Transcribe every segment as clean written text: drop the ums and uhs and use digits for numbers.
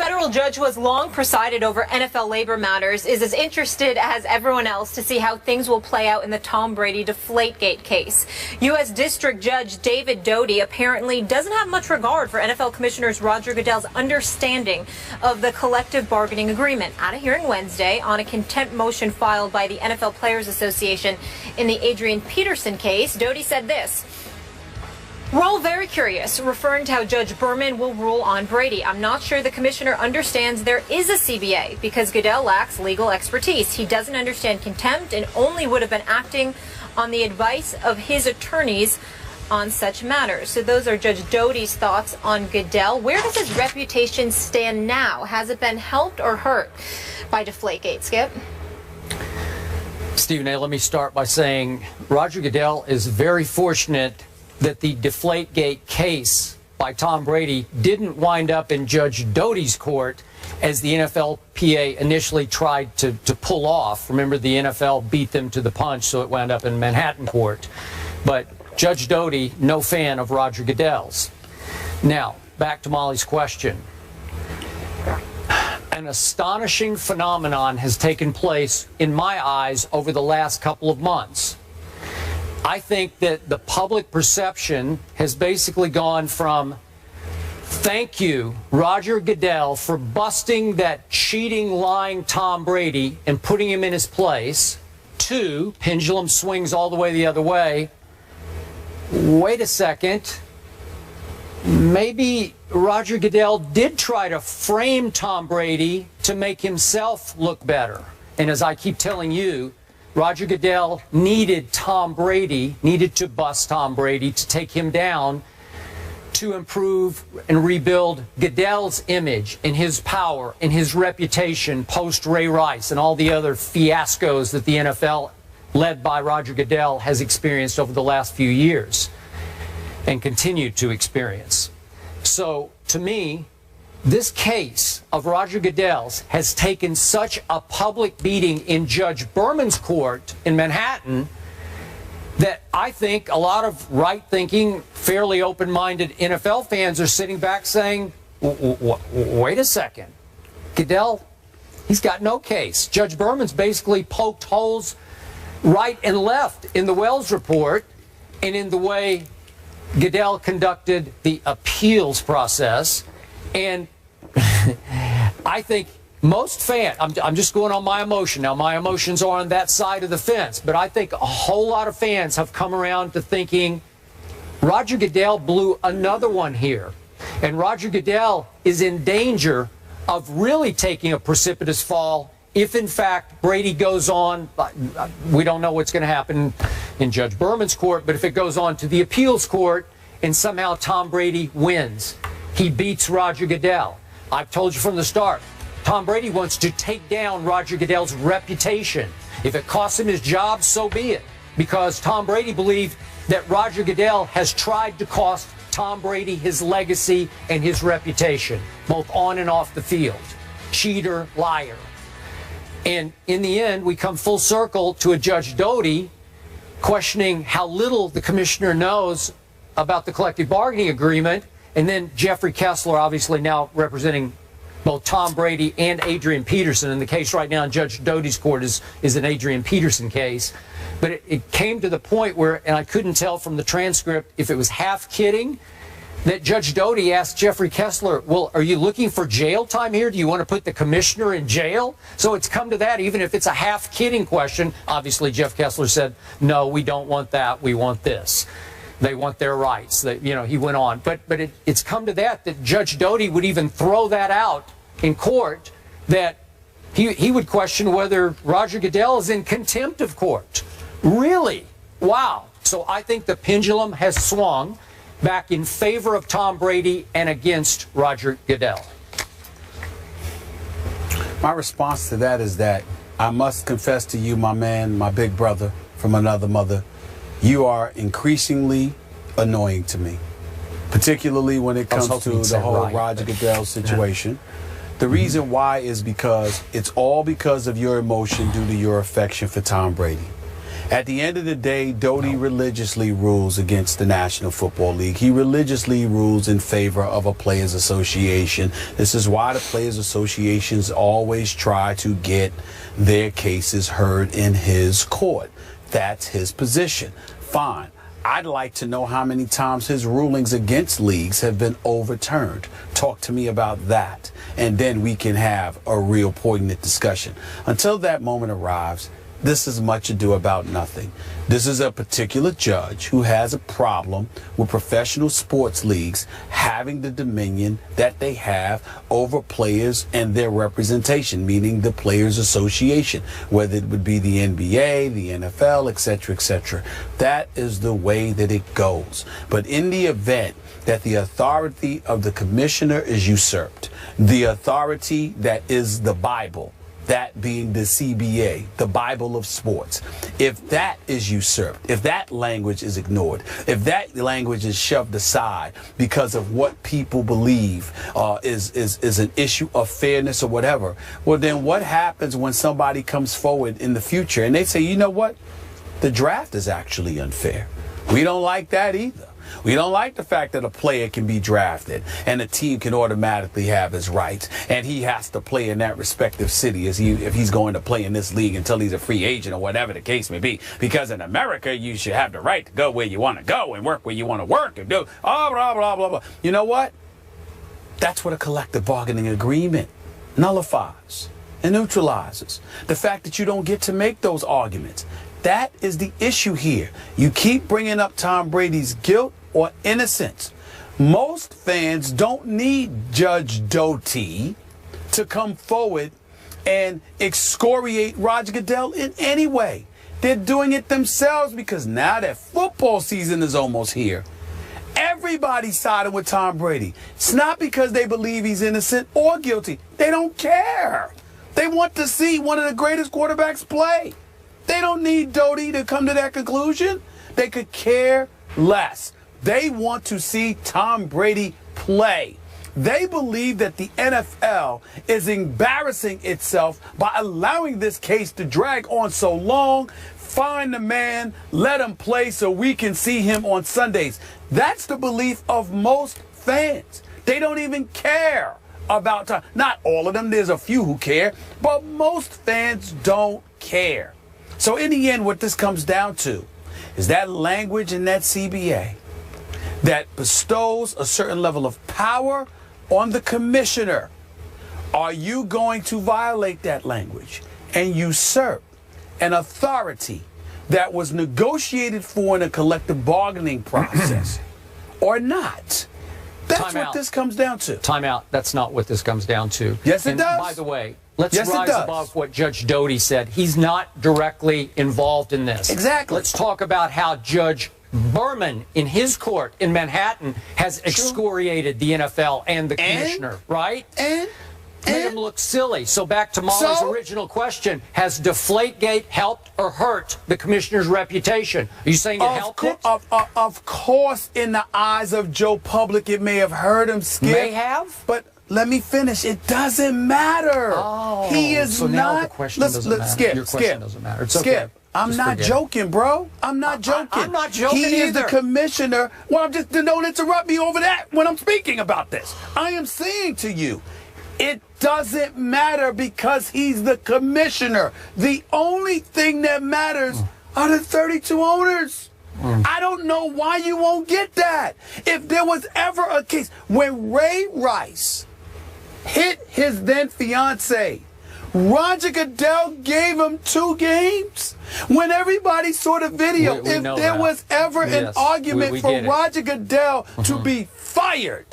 federal judge who has long presided over NFL labor matters is as interested as everyone else to see how things will play out in the Tom Brady Deflategate case. U.S. District Judge David Doty apparently doesn't have much regard for NFL Commissioner Roger Goodell's understanding of the collective bargaining agreement. At a hearing Wednesday on a contempt motion filed by the NFL Players Association in the Adrian Peterson case, Doty said this: "We're all very curious," referring to how Judge Berman will rule on Brady. "I'm not sure the commissioner understands there is a CBA because Goodell lacks legal expertise. He doesn't understand contempt and only would have been acting on the advice of his attorneys on such matters." So those are Judge Doty's thoughts on Goodell. Where does his reputation stand now? Has it been helped or hurt by Deflategate, Skip? Stephen A., let me start by saying Roger Goodell is very fortunate that the Deflategate case by Tom Brady didn't wind up in Judge Doty's court as the NFLPA initially tried to pull off. Remember, the NFL beat them to the punch, so it wound up in Manhattan court. But Judge Doty, no fan of Roger Goodell's. Now, back to Molly's question. An astonishing phenomenon has taken place, in my eyes, over the last couple of months. I think that the public perception has basically gone from, thank you, Roger Goodell, for busting that cheating, lying Tom Brady and putting him in his place, to, pendulum swings all the way the other way, wait a second, maybe Roger Goodell did try to frame Tom Brady to make himself look better. And as I keep telling you, Roger Goodell needed Tom Brady, needed to bust Tom Brady to take him down to improve and rebuild Goodell's image and his power and his reputation post-Ray Rice and all the other fiascos that the NFL, led by Roger Goodell, has experienced over the last few years and continue to experience. So, to me, this case of Roger Goodell's has taken such a public beating in Judge Berman's court in Manhattan that I think a lot of right-thinking, fairly open-minded NFL fans are sitting back saying, wait a second, Goodell, he's got no case. Judge Berman's basically poked holes right and left in the Wells report and in the way Goodell conducted the appeals process. And I think most fans, I'm just going on my emotion. Now, my emotions are on that side of the fence, but I think a whole lot of fans have come around to thinking Roger Goodell blew another one here. And Roger Goodell is in danger of really taking a precipitous fall if, in fact, Brady goes on. We don't know what's going to happen in Judge Berman's court, but if it goes on to the appeals court and somehow Tom Brady wins, he beats Roger Goodell. I've told you from the start, Tom Brady wants to take down Roger Goodell's reputation. If it costs him his job, so be it. Because Tom Brady believed that Roger Goodell has tried to cost Tom Brady his legacy and his reputation, both on and off the field. Cheater, liar. And in the end, we come full circle to a Judge Doty questioning how little the commissioner knows about the collective bargaining agreement. And then Jeffrey Kessler, obviously now representing both Tom Brady and Adrian Peterson. And the case right now in Judge Doty's court is an Adrian Peterson case. But it came to the point where, and I couldn't tell from the transcript if it was half kidding, that Judge Doty asked Jeffrey Kessler, well, are you looking for jail time here? Do you want to put the commissioner in jail? So it's come to that, even if it's a half kidding question. Obviously, Jeff Kessler said, no, we don't want that. We want this. They want their rights. He went on. But it's come to that Judge Doty would even throw that out in court, that he would question whether Roger Goodell is in contempt of court. Really? Wow. So I think the pendulum has swung back in favor of Tom Brady and against Roger Goodell. My response to that is that I must confess to you, my man, my big brother from another mother, you are increasingly annoying to me, particularly when it comes to the whole Roger Goodell situation. The reason why is because it's all because of your emotion due to your affection for Tom Brady. At the end of the day, Doty religiously rules against the National Football League. He religiously rules in favor of a players' association. This is why the players' associations always try to get their cases heard in his court. That's his position. Fine. I'd like to know how many times his rulings against leagues have been overturned. Talk to me about that, and then we can have a real poignant discussion. Until that moment arrives, this is much ado about nothing. This is a particular judge who has a problem with professional sports leagues having the dominion that they have over players and their representation, meaning the Players Association, whether it would be the NBA, the NFL, etc., etc. That is the way that it goes. But in the event that the authority of the commissioner is usurped, the authority that is the Bible, that being the CBA, the Bible of sports, if that is usurped, if that language is ignored, if that language is shoved aside because of what people believe is an issue of fairness or whatever, well, then what happens when somebody comes forward in the future and they say, you know what, the draft is actually unfair? We don't like that either. We don't like the fact that a player can be drafted and a team can automatically have his rights, and he has to play in that respective city if he's going to play in this league until he's a free agent or whatever the case may be. Because in America, you should have the right to go where you want to go and work where you want to work and do blah, blah, blah, blah. You know what? That's what a collective bargaining agreement nullifies and neutralizes. The fact that you don't get to make those arguments. That is the issue here. You keep bringing up Tom Brady's guilt or innocence. Most fans don't need Judge Doty to come forward and excoriate Roger Goodell in any way. They're doing it themselves because now that football season is almost here, everybody's siding with Tom Brady. It's not because they believe he's innocent or guilty. They don't care. They want to see one of the greatest quarterbacks play. They don't need Doty to come to that conclusion. They could care less. They want to see Tom Brady play. They believe that the NFL is embarrassing itself by allowing this case to drag on so long. Find the man, let him play so we can see him on Sundays. That's the belief of most fans. They don't even care about time. Not all of them. There's a few who care, but most fans don't care. So in the end, what this comes down to is that language in that CBA that bestows a certain level of power on the commissioner. Are you going to violate that language and usurp an authority that was negotiated for in a collective bargaining process or not? That's what this comes down to. Time out. That's not what this comes down to. Yes, it does. By the way, let's rise above what Judge Doty said. He's not directly involved in this. Exactly. Let's talk about how Judge Berman in his court in Manhattan has excoriated the NFL and the commissioner, right? Made him look silly. So back to Molly's original question, has Deflategate helped or hurt the commissioner's reputation? Are you saying it helped it? Of course, in the eyes of Joe Public, it may have hurt him, Skip. May have? But let me finish. It doesn't matter. Oh, he is so not. Now the question doesn't matter. Skip, Your question doesn't matter. It's Skip. Okay. I'm not joking, bro. I'm not joking. I'm not joking He is either. the commissioner. Well, don't interrupt me over that when I'm speaking about this. I am saying to you, it doesn't matter because he's the commissioner. The only thing that matters are the 32 owners. I don't know why you won't get that. If there was ever a case when Ray Rice hit his then fiance, Roger Goodell gave him 2 games. When everybody saw the video, if there was ever an argument for Roger Goodell to be fired,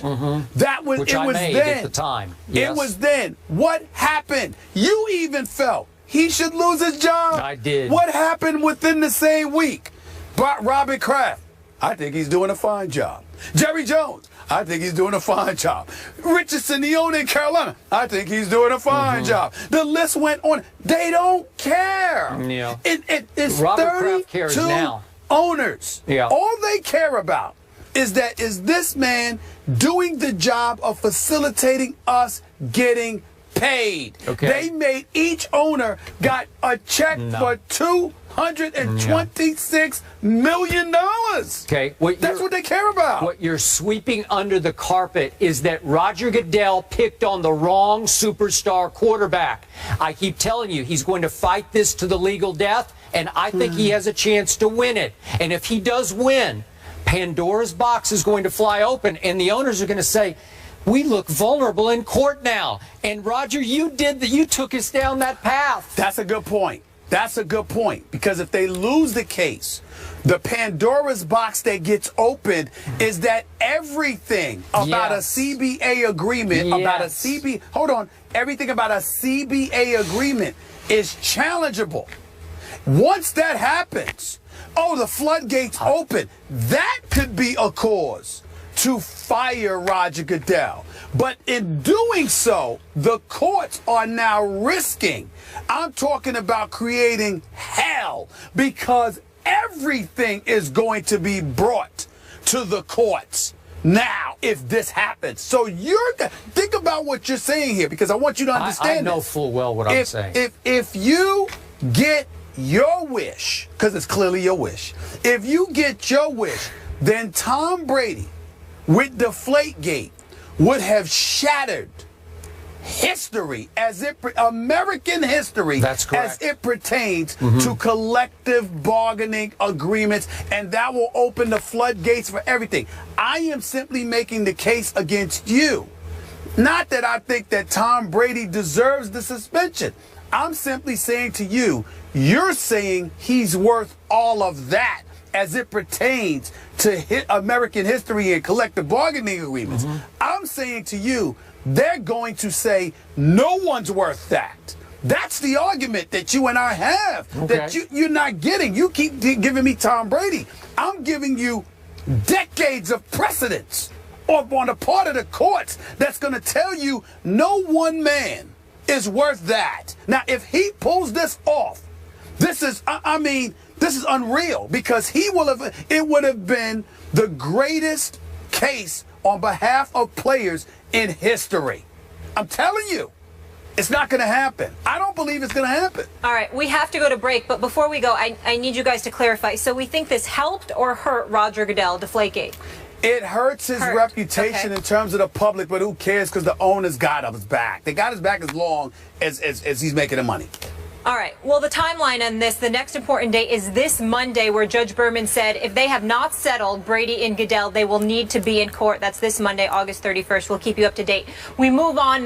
that was Which it I was made then. at the time. Yes. It was then. What happened? You even felt he should lose his job. I did. What happened within the same week? Robert Kraft, I think he's doing a fine job. Jerry Jones, I think he's doing a fine job. Richardson, the owner in Carolina, I think he's doing a fine job. The list went on. They don't care. Yeah. It's Robert Kraft cares 32 now. owners. Yeah. All they care about is this man doing the job of facilitating us getting paid. Okay. They made each owner got a check for $226 million. Okay. That's what they care about. What you're sweeping under the carpet is that Roger Goodell picked on the wrong superstar quarterback. I keep telling you, he's going to fight this to the legal death, and I think he has a chance to win it. And if he does win, Pandora's box is going to fly open, and the owners are going to say, we look vulnerable in court now. And Roger, you did that. You took us down that path. That's a good point. That's a good point. Because if they lose the case, the Pandora's box that gets opened is that everything about a CBA agreement, everything about a CBA agreement is challengeable. Once that happens, the floodgates open. That could be a cause to fire Roger Goodell. But in doing so, the courts are now risking. I'm talking about creating hell, because everything is going to be brought to the courts now if this happens. So think about what you're saying here, because I want you to understand. I know full well what I'm saying. If you get your wish, because it's clearly your wish, if you get your wish, then Tom Brady with Deflategate would have shattered history, American history, that's correct, as it pertains to collective bargaining agreements, and that will open the floodgates for everything. I am simply making the case against you. Not that I think that Tom Brady deserves the suspension. I'm simply saying to you, you're saying he's worth all of that as it pertains to American history and collective bargaining agreements. I'm saying to you, they're going to say no one's worth that. That's the argument that you and I have, that you're not getting. You keep giving me Tom Brady. I'm giving you decades of precedence on the part of the courts that's going to tell you no one man is worth that. Now, if he pulls this off, this is, this is unreal, because it would have been the greatest case on behalf of players in history. I'm telling you, it's not going to happen. I don't believe it's going to happen. All right, we have to go to break, but before we go, I need you guys to clarify. So we think this helped or hurt Roger Goodell, Deflategate? It hurts his reputation in terms of the public, but who cares, because the owners got his back. They got his back as long as he's making the money. All right. Well, the timeline on this, the next important date is this Monday, where Judge Berman said if they have not settled Brady and Goodell, they will need to be in court. That's this Monday, August 31st. We'll keep you up to date. We move on.